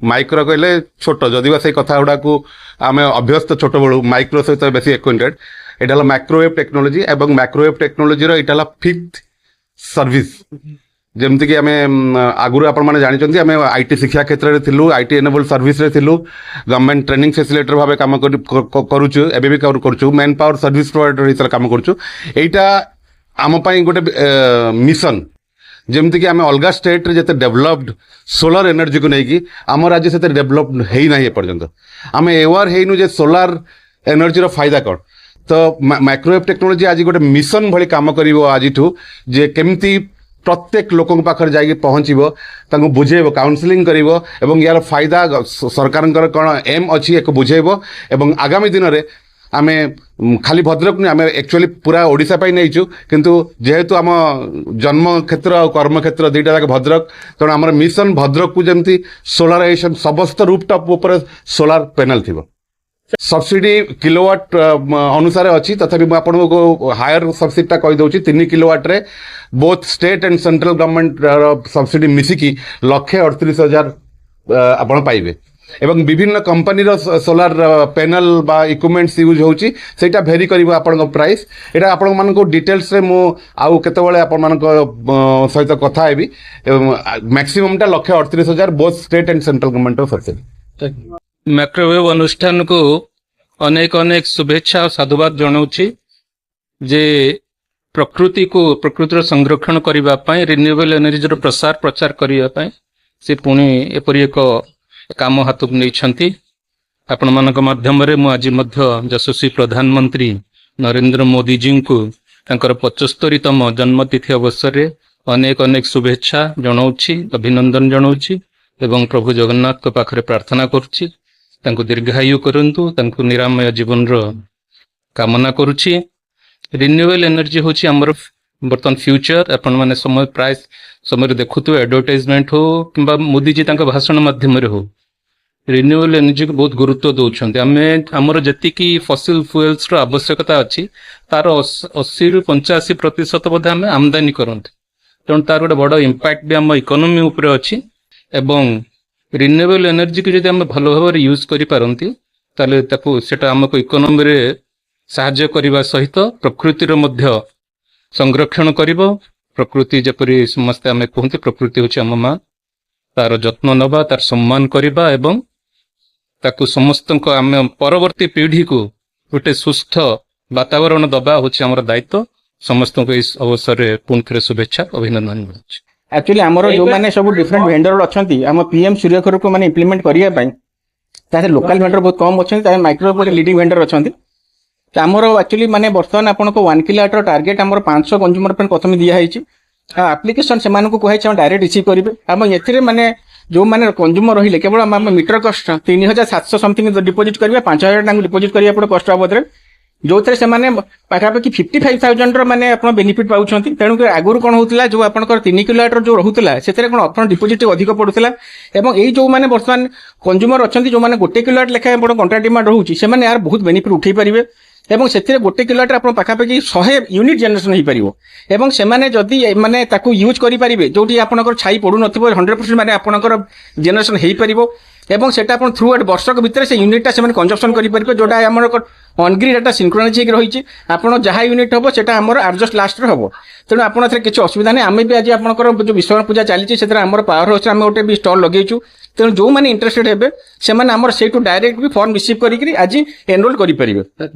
Micro कहले छोट जदि से कथा गुड़ा को आम अभ्यस्त छोट बड़ू माइक्रो सहित बेसी एक्वेंटेड एटा माइक्रोवेव टेक्नोलोजी एवं माइक्रोवेव टेक्नोलोजी रो फिफ्थ सर्विस जमती कि आम आगुरी आपण मैंने जानते आम आईटी शिक्षा क्षेत्र में थिलु आईटी एनेबल सर्विस रे थिलु गवर्नमेंट ट्रेनिंग फैसिलिटेटर भाव काम करूछु एबे भी करूछु मैन पावर सर्विस प्रोवाइडर हिसाब काम करूछु एटा आम पई गोटे मिशन जमती कि आम अलग स्टेट रे डेभलप्ड सोलर एनर्जी को लेकिन आम राज्य से डेभलप्ड है ना एपर्यंत आम एवार है जे सोलार एनर्जी रो फायदा कौन तो माइक्रोवेव टेक्नोलोजी आज गोटे मिशन भली काम करिवो आज जे केमती प्रत्येक लोक पाखर जाइए पहुँचब बुझेब काउनसिलिंग करिवो एवं यार फायदा सरकार कौन एम अच्छी एक बुझेब एवं आगामी दिन में आम खाली भद्रक नहीं आम एक्चुअली पूरा ओडिशा पाई नहीं किंतु जेहेतु आम जन्म क्षेत्र और कर्म क्षेत्र दुईटा जाक भद्रक तेणु आम मिशन भद्रक को जमती सोलाराइजेशन समस्त रूफटॉप ऊपर सोलार पैनल थी सब्सिडी किलोवाट अनुसार अच्छी तथापि आपको हायर सब्सिडीटा कहीदे 3 किलोवाट रे both state and central government subsidy मिसिकी 1,38,000 आपण पाइबे एवं विभिन्न कंपनी सोलार पैनल बा इक्विपमेंट्स यूज होची सेटा भेरी करिवो आपन प्राइस एटा आपन मान को डिटेल्स रे मु आउ केतेबेले आपन मान को सहित कथा हेबी मैक्सिमम टा 1,38,000 both state and central government subsidy microwave अनुष्ठान को अनेक अनेक शुभेच्छा और साधुवाद जनाऊँगी जे प्रकृतिर संरक्षण करने रिन्यूएबल एनर्जी प्रसार प्रचार करने से पुणी एपरी एक काम हाथ को नहीं आपण मानक माध्यम आज यशस्वी प्रधानमंत्री नरेंद्र मोदी जी को 75तम जन्मतिथि अवसर में अनेक अनेक शुभेच्छा जनाऊँगी अभिनंदन जनाऊँगी एवं प्रभु जगन्नाथ को पाखरे प्रार्थना करुच्ची दीर्घायु करंतु निरामय जीवन रो कामना करुच्ची रिन्यूएबल एनर्जी होची हमर बर्तन फ्यूचर आपण माने समय प्राइस समय देखुथु एडवर्टाइजमेंट हो किंबा मोदी जी तांका भाषण माध्यम रे हो रिन्यूएबल एनर्जी को बहुत गुरुत्व दउछन्ते आमे हमर जति की फॉसिल फ्यूल्स रो आवश्यकता अछि तार 80 रु 85% बोधे आमे आमदानी करन्ते तेणु तार गोटे बड़ इंपैक्ट भी हम इकोनॉमी ऊपर अछि एवं रिन्यूएबल एनर्जी को जब आम भल भाव यूज करें सेटा आमको इकोनॉमी रे साहाय्य करने सहित प्रकृतिर मध्य संरक्षण करिब प्रकृति जपरी समस्ते आम कहते प्रकृति होची आम मां तार जत्न नबा तार सम्मान करबा एवं ताकू समस्त आम परवर्ती पीढ़ी को गोटे सुस्थ वातावरण दबा होची हमर दायित्व समस्त को इस अवसर रे पुनः थे शुभेच्छा अभिनंदन मिलुछि एक्चुअली आमर जो मैंने सब डिफरेंट वेंडर अच्छा आम पीएम सूर्यघर को मैंने इम्प्लीमेंट करने लोकल वेंडर बहुत कम अच्छा माइक्रोवेव लीडिंग वेंडर अच्छा आमर एक्चुअली माने बर्तमान आपन को 1 किलोवाट टार्गेट आमर 500 कंज्यूमर प्रथम दिखाई एप्लिकेशन से कहुई डायरेक्ट रिसीव करेंगे आम ए माने जो मैंने कंज्यूमर रही केवल आम मीटर कस्ट 3,700 समथिंग डिपोजिट करेंगे 5,000 डिपोजिट करेंगे कस्ट बाबद जो थे से पाखापाखि 55,000 माने आप बेनिफिट पाँच तेणुक आगुरी कौन होता जो आप 3 किलोवाट जो रोला से कौन अपन डिपोजिट अधिक पड़ूला और यही जो मैंने बर्तमान कंज्यूमर अच्छा जो मैंने 1 किलोवाट लेखाएं बड़ कंट्राक्ट डिमांड रोचे से यार बहुत बेनिफिट उठे पारे एवं से 1 किलोवाट आप पाखापाखि 100 यूनिट जेनरेशन हो पार एवं से जदि मैंने यूज करेंगे जो छाई पड़ू न 100% मैंने आपंकर जेनरेशन हो पार एवं सेटा अपन थ्रू आउट वर्षक भितर से यूनिटा से कंजप्शन करेंगे जोटा आम ऑनग्रिड डाटा सिंक्रोनाइज रही आपड़ जहाँ यूनिट हम से एडजस्ट लास्ट हम तेणु आपड़ किसी असुविधा नहीं आम भी आज आपंकर जो विश्वकर्मा पूजा चली आम पावर हाउस आम गोटे भी स्टल लगेचु तेणु जो मैंने इंटरेस्टेड हे से डायरेक्ट भी फॉर्म रिसीव करके आज एनरोल करेंगे।